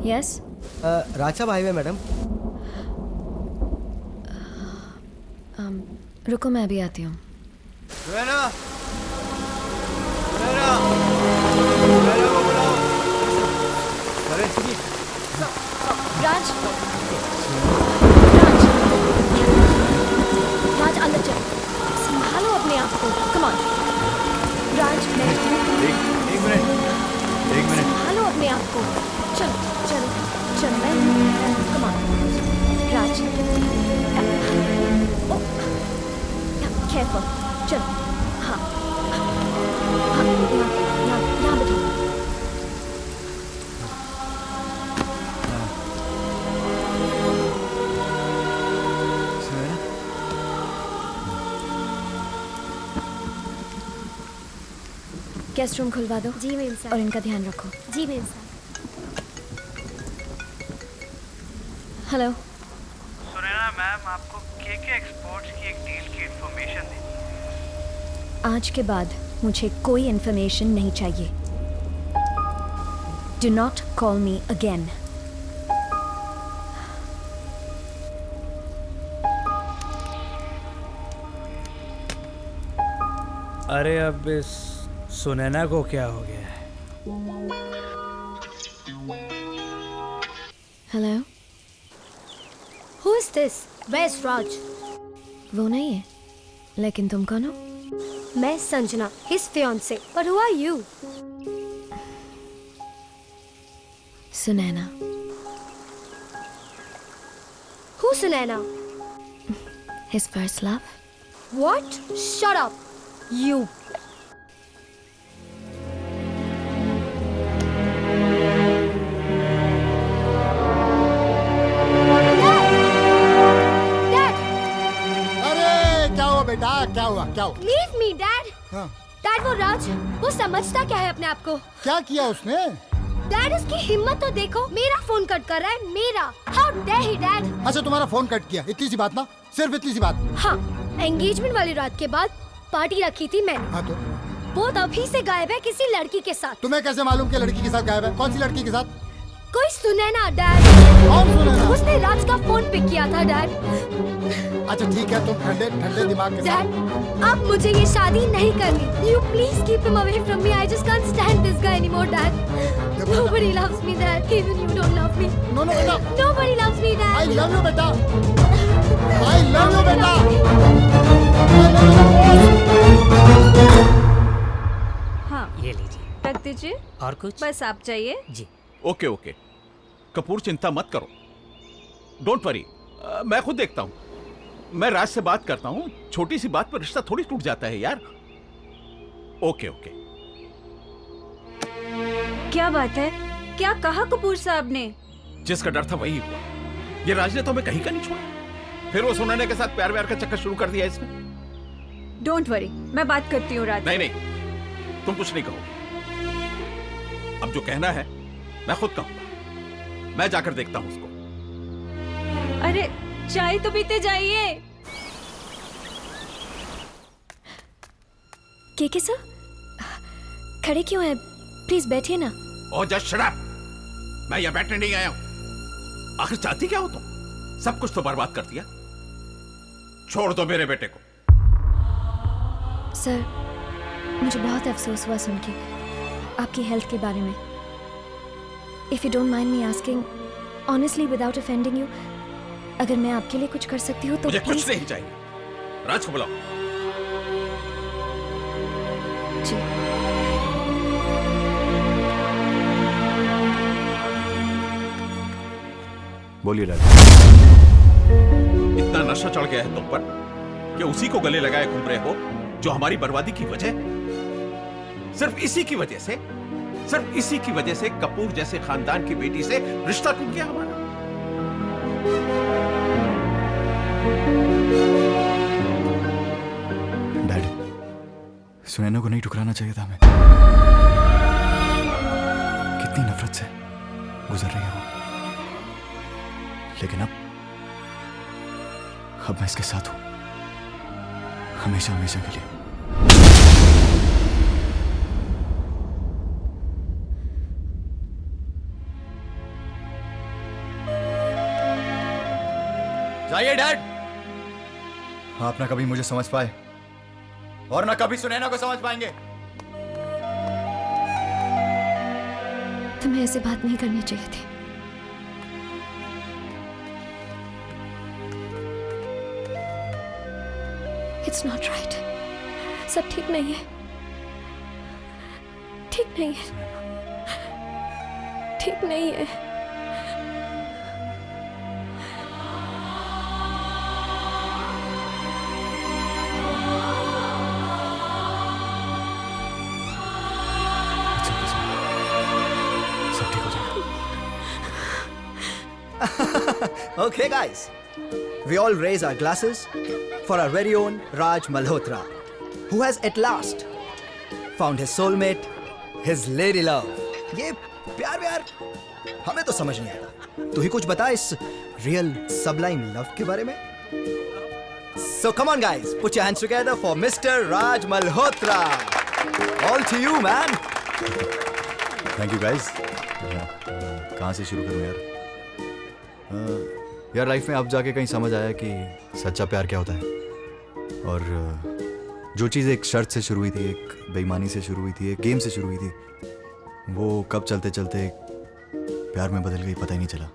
Yes राजा highway madam. रुको मैं अभी आती हूँ। सुनैना, सुनैना, सुनैना को बुलाओ। अरे राज, राज अंदर चल, संभालो अपने आप को। कम ऑन राज, मैं एक मिनट संभालो अपने आप को। चल चल चल, मैं कम ऑन राज। केयरफुल, चल। हाँ हाँ, यहाँ बैठो। सुनैना, गेस्ट रूम खुलवा दो। जी मेम साहब। और इनका ध्यान रखो। जी मेम साहब। हेलो सुनैना मैम, आपको केके एक्सपोर्ट्स की एक डील की इंफॉर्मेशन देनी है। आज के बाद मुझे कोई इन्फॉर्मेशन नहीं चाहिए। Do not call me again. अरे अब इस सुनैना को क्या हो गया है? Hello, Who is this? Where's Raj? वो नहीं है, लेकिन तुम कौन हो? मैं Sanjana, his fiance. But who are you? Sunaina. Who's Sunaina? His first love. What? Shut up. You. Dad! अरे क्या हुआ बेटा, क्या हुआ, क्या हुआ? Leave me, Dad. हाँ, Dad, वो राज, वो समझता क्या है अपने आप को? क्या किया उसने? डैड उसकी हिम्मत तो देखो, मेरा फोन कट कर रहा है, मेरा। How dare he, Dad? अच्छा तुम्हारा फोन कट किया, इतनी सी बात ना, सिर्फ इतनी सी बात। हाँ, एंगेजमेंट वाली रात के बाद पार्टी रखी थी मैंने। हाँ तो वो तभी से गायब है किसी लड़की के साथ। तुम्हें कैसे मालूम कि लड़की के साथ गायब है? कौन सी लड़की के साथ? कोई सुनैना, डैड। कौन सुनैना? उसने राज का फोन पिक किया था, डैड। अच्छा ठीक है, तुम ठंडे ठंडे दिमाग के साथ। डैड, अब मुझे ये शादी नहीं करनी। You please keep him away from me. I just can't stand this guy anymore, Dad. Nobody loves me, Dad. Even you don't love me. No no बेटा, Nobody loves me, Dad. I love you बेटा, I love you बेटा, I love you. हाँ, ये लीजिए। रख दीजिए। और कुछ? बस आप चाहिए। जी। ओके ओके, कपूर चिंता मत करो, डोंट वरी, मैं खुद देखता हूँ। मैं राज से बात करता हूँ, छोटी सी बात पर रिश्ता थोड़ी टूट जाता है यार। Okay okay. क्या बात है? क्या कहा कपूर साहब ने? जिसका डर था वही हुआ। ये राज ने तो हमें कहीं का नहीं छोड़ा, फिर वो सुनैना के साथ प्यार व्यार का चक्कर शुरू कर दिया इसने। डोंट वरी, मैं बात करती हूँ राज। नहीं नहीं, तुम कुछ नहीं कहोगे। अब जो कहना है मैं खुद कहूंगा। मैं जाकर देखता हूँ उसको। अरे चाय तो पीते जाइए। केके सर, खड़े क्यों हैं? प्लीज बैठिए ना। ओ जस्ट शट अप। मैं यहाँ बैठने नहीं आया हूँ। आखिर चाहती क्या हो तुम? सब कुछ तो बर्बाद कर दिया। छोड़ दो मेरे बेटे को। सर, मुझे बहुत अफसोस हुआ सुन के आपकी हेल्थ के बारे में। If you don't mind me asking, honestly without offending you, अगर मैं आपके लिए कुछ कर सकती हूँ तो मुझे प्लीज। कुछ नहीं चाहिए। राज को बुलाओ। जी। बोलिए राज। इतना नशा चढ़ गया है तुम पर कि उसी को गले लगाए घूम रहे हो जो हमारी बर्बादी की वजह। सिर्फ इसी की वजह से, सिर्फ इसी की वजह से कपूर जैसे खानदान की बेटी से रिश्ता टूट गया हमारा। डैड, सुनैना को नहीं ठुकराना चाहिए था हमें। कितनी नफरत से गुजर रही है वो, लेकिन अब मैं इसके साथ हूं, हमेशा हमेशा के लिए। चाहिए डैड। आप ना कभी मुझे समझ पाए और ना कभी सुनैना को समझ पाएंगे। तुम्हें ऐसे बात नहीं करनी चाहिए थी। It's not right. सब ठीक नहीं है, ठीक नहीं है, ठीक नहीं है। सब ठीक हो जाएगा। Okay, guys. We all raise our glasses for our very own Raj Malhotra, who has at last found his soulmate, his lady love. ये प्यार हमें तो समझ नहीं आता। तू ही कुछ बता इस real sublime love के बारे में। So come on, guys, put your hands together for Mr. Raj Malhotra. All to you, man. Thank you guys. कहाँ से शुरू करूँ यार? यार लाइफ में अब जाके कहीं समझ आया कि सच्चा प्यार क्या होता है। और जो चीज़ एक शर्त से शुरू हुई थी, एक बेईमानी से शुरू हुई थी, एक गेम से शुरू हुई थी, वो कब चलते चलते प्यार में बदल गई पता ही नहीं चला।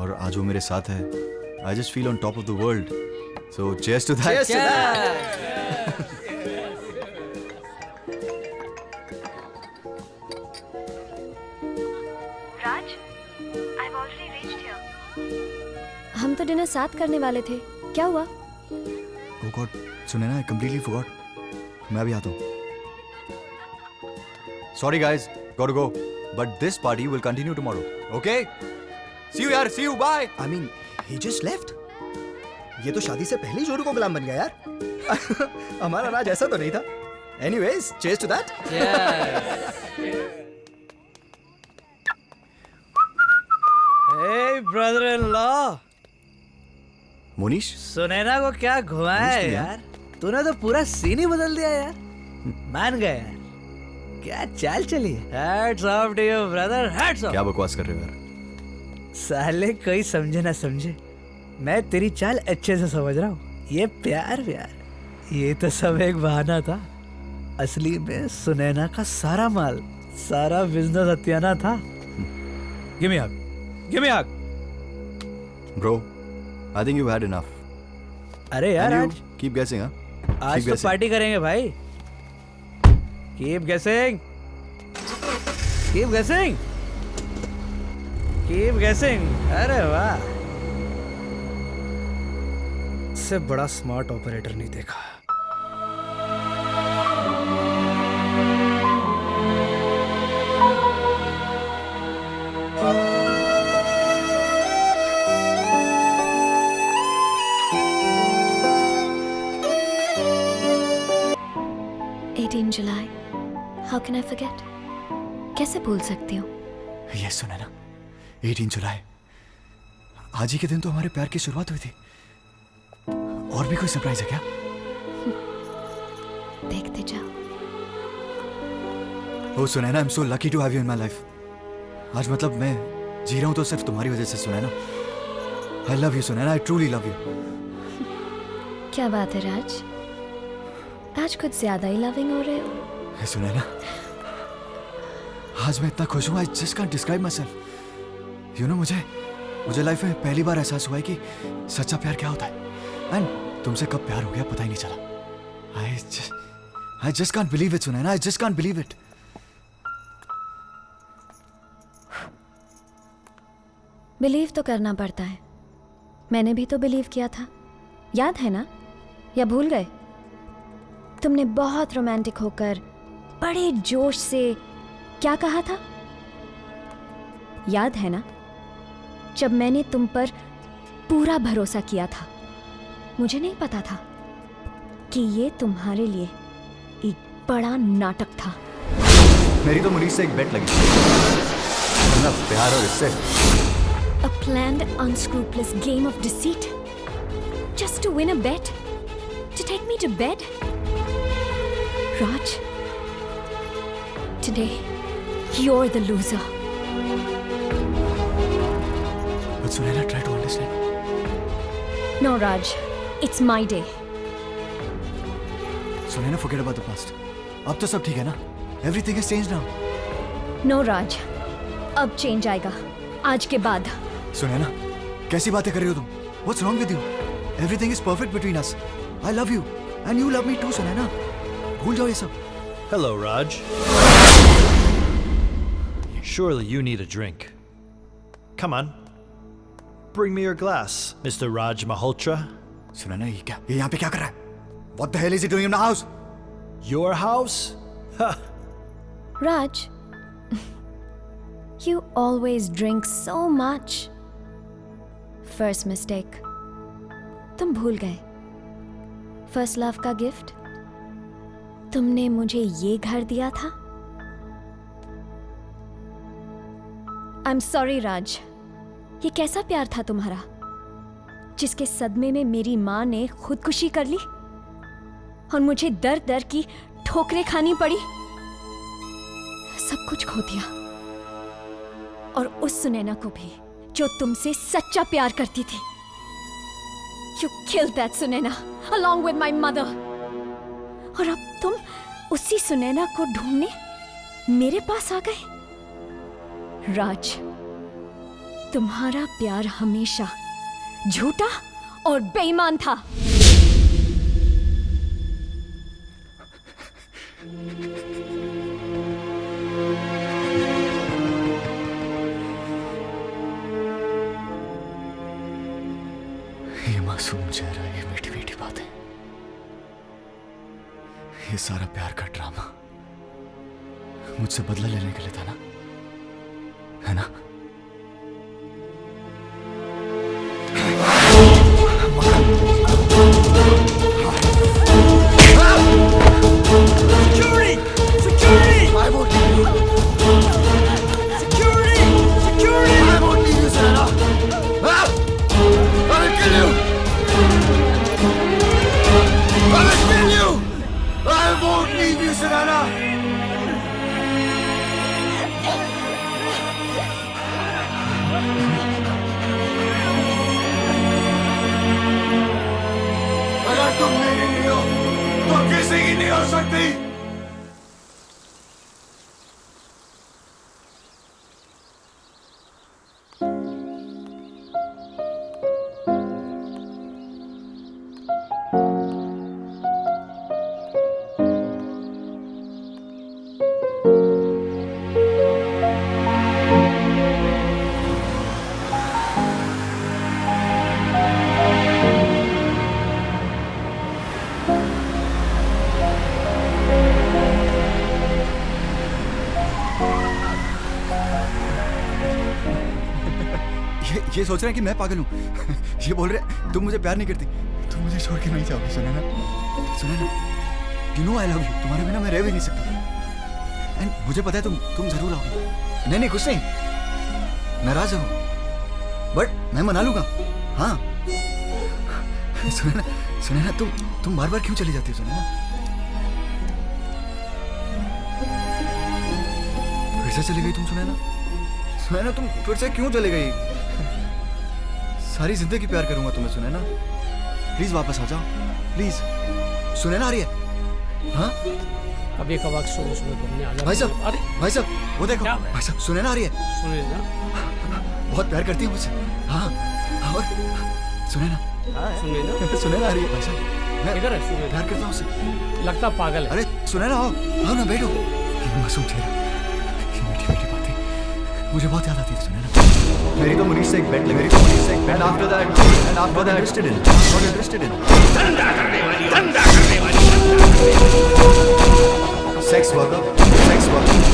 और आज वो मेरे साथ है। I just feel on top of the world. So cheers to that. हम तो डिनर साथ करने वाले थे, क्या हुआ? Oh God, सुने ना, I completely forgot. मैं अभी आता हूँ. Sorry guys, gotta go. But this party will continue tomorrow. Okay? See you यार, see you, bye. I mean, he just left. ये तो शादी से पहले ही जोरू को गुलाम बन गया यार। हमारा राज ऐसा तो नहीं था। Anyways, cheers to that. Hey brother-in-law. Monish, Sunaina को क्या घुमाया है यार? तूने तो पूरा सीन ही बदल दिया यार। मान गया यार। क्या चाल चली? Hats off to you brother, hats off. क्या बकवास कर रहे हो यार? साले कोई समझे ना समझे, मैं तेरी चाल अच्छे से समझ रहा हूँ। ये प्यार ये तो सब एक बहाना था। असली में सुनैना का सारा माल, सारा बिजनेस हथियाना था। Give me a hug. Give me a hug. Bro, I think you've had enough. अरे यार And आज you keep guessing, huh? आज Keep तो guessing. पार्टी करेंगे भाई। Keep guessing. Keep guessing. Keep guessing. अरे वाह, इससे बड़ा स्मार्ट ऑपरेटर नहीं देखा। July. How can I forget? कैसे भूल सकती हूँ? ये सुना ना, 18 जुलाई। आज ही के दिन तो हमारे प्यार की शुरुआत हुई थी। और भी कोई सरप्राइज है क्या? देखते जाओ। Oh Sunaina, I'm so lucky to have you in my life. आज मतलब मैं जी रहा हूँ तो सिर्फ तुम्हारी वजह से Sunaina. I love you Sunaina, I truly love you. क्या बात है राज? आज कुछ ज्यादा ही लविंग हो रहे हो। सुनैना, आज मैं इतना खुश हूँ, I just can't describe myself. You know, मुझे लाइफ में पहली बार एहसास हुआ है कि सच्चा प्यार क्या होता है। एंड तुमसे कब प्यार हो गया पता ही नहीं चला। I just can't believe it Sunaina, I just can't believe it. Believe तो करना पड़ता है। मैंने भी तो बिलीव किया था, याद है ना? या भूल गए? तुमने बहुत रोमांटिक होकर बड़े जोश से क्या कहा था, याद है ना? जब मैंने तुम पर पूरा भरोसा किया था। मुझे नहीं पता था कि ये तुम्हारे लिए एक बड़ा नाटक था। मेरी तो मुनीश से एक बेट लगी ना, प्यार और इससे। A planned, unscrupulous game of deceit, just to win a bet, to take me to bed. Raj, today you're the loser. But Sunayana, try to understand. No, Raj. It's my day. Sunaina, forget about the past. अब तो सब ठीक है ना? Everything has changed now. No, Raj. अब change आएगा आज के बाद. सुनैना, कैसी बातें कर रही हो तुम? What's wrong with you? Everything is perfect between us. I love you and you love me too, Sunaina. भूल जाओ ये सब. Hello, Raj. Surely you need a drink. Come on. Bring me your glass, Mr. Raj Malhotra. Sunaina, ये क्या? ये यहाँ पे क्या कर रहा है? What the hell is he doing in my house? Your house? Ha! Raj, you always drink so much. First mistake. तुम भूल गए. First love का गिफ्ट. तुमने मुझे ये घर दिया था. I'm sorry, Raj. ये कैसा प्यार था तुम्हारा, जिसके सदमे में मेरी माँ ने खुदकुशी कर ली और मुझे दर दर की ठोकरें खानी पड़ी. सब कुछ खो दिया, और उस सुनैना को भी जो तुमसे सच्चा प्यार करती थी. You killed that Sunaina along with my mother. और अब तुम उसी सुनैना को ढूंढने मेरे पास आ गए. राज, तुम्हारा प्यार हमेशा झूठा और बेईमान था. ये मासूम चेहरा, ये मीठी मीठी बातें, ये सारा प्यार का ड्रामा मुझसे बदला लेने के लिए था ना, है ना? Security! Security! I won't leave you. Security! Security! I won't leave you, Sunaina. I will kill you. I will kill you. I won't leave you, Sunaina. अगर तुम मेरी नहीं हो तो किसी की नहीं हो सकती. ये सोच रहे हैं कि मैं पागल हूँ. ये बोल रहे तुम मुझे प्यार नहीं करती, तुम मुझे छोड़ के नहीं जाओगी. Sunaina, Sunaina, you know I love you. तुम्हारे बिना मैं रह भी नहीं सकता. एंड मुझे पता है तुम जरूर आओगी. नहीं नहीं, कुछ नहीं, नाराज हो बट मैं मना लूंगा. हाँ सुनैना, सुनैना, तुम बार बार क्यों चली जाती हो? सुनैना, फिर से चली गई तुम. सुनैना, सुनैना, तुम फिर से क्यों चली गई? सारी जिंदगी प्यार करूंगा तुम्हें. सुनैना, प्लीज वापस आ जाओ, प्लीज. सुनैना आ रही है. हाँ, अभी कब सुबह सुबह घूमने आ जाओ. भाई साहब, अरे भाई साहब, वो देखो, भाई साहब, सुनैना आ रही है. सुनैना बहुत प्यार करती है मुझसे. हाँ, और सुनैना, सुनैना, सुनैना आ रही है. भाई साहब, मैं इधर है सुनैना. प्यार करता हूँ उससे. लगता पागल है. अरे सुनैना, आओ आओ ना, बैठो. ये मासूम चेहरा, ये मीठी मीठी बातें मुझे बहुत याद आती है. सुनैना, मेरी तो मुनीश से एक बेट लगी. मेरी तो मुनीश से एक bet. After that interested in, not interested in. धंधा करने वाली सेक्स वर्कर, सेक्स वर्कर.